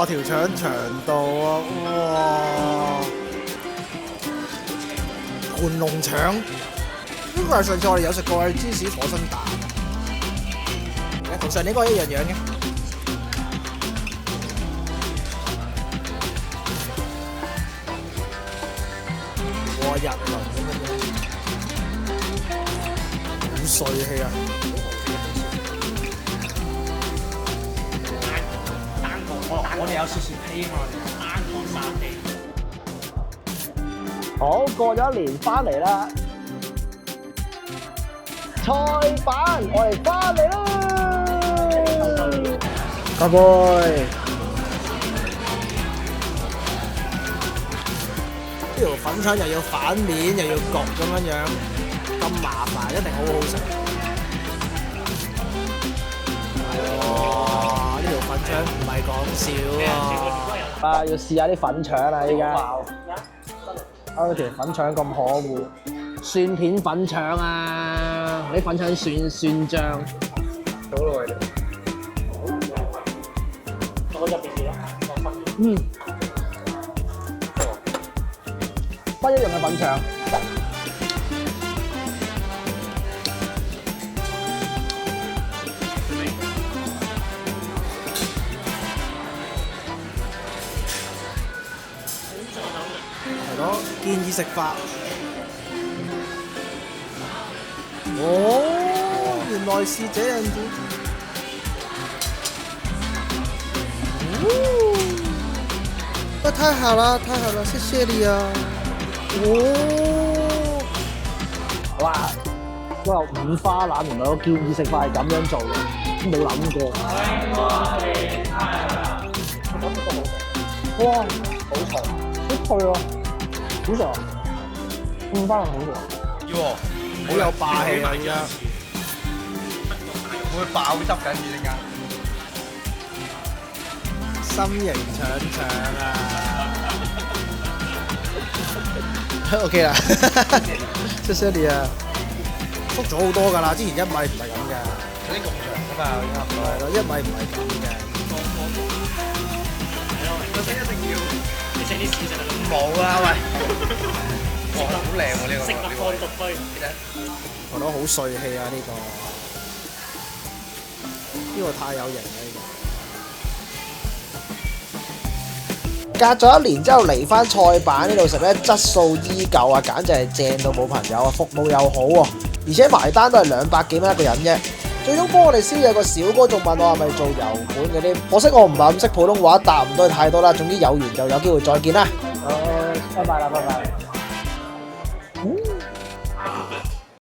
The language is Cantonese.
哇！條腸長到啊！哇！盤龍腸，呢個係上次我哋有食過嘅芝士火身蛋，同上年嗰個一樣樣嘅。哇！日輪咁樣，好帥氣啊！我哋有少少希望，單講殺氣。好，過咗一年翻嚟啦，菜版我哋翻嚟啦，嘉杯，呢條粉腸又要反面又要焗咁樣樣，咁麻煩，一定好好食。哇！呢條粉腸唔係講笑啊！要試下啲粉腸啦依家。啊！條粉腸咁可惡，蒜片粉腸啊！啲粉腸蒜醬，好耐。我入邊幾多？不一樣嘅粉腸。係咯，建議食法。哦，原來是這樣子。哦，太好了，太好了，謝謝你啊！哦，哇！嗰個五花腩原來我建議食法係咁樣做嘅，冇諗過。哇！好長，好脆啊！好食啊！五花腩好食啊！好有霸氣啊！而家會爆汁緊要陣間。心形腸腸啊！OK 啦，謝謝你啊！縮咗好多㗎啦，之前1米唔係咁嘅。嗰啲咁長㗎嘛，差唔多。係咯，1米唔係咁嘅。我食一定要，你食啲試食啊！冇啊，喂！哇，好靚喎呢個。食物看獨居。我覺得好帥氣啊！呢個太有型啦！隔咗一年之後嚟翻菜版呢度食咧，質素依舊啊，簡直係正到冇朋友啊！服務又好喎，而且埋單都係200幾蚊一個人啫。最終幫我哋宵夜個小哥仲問我係咪做油管嗰啲，可惜我唔係咁識普通話，答唔到太多啦。總之有緣就有機會再見啦。拜拜啦，拜拜。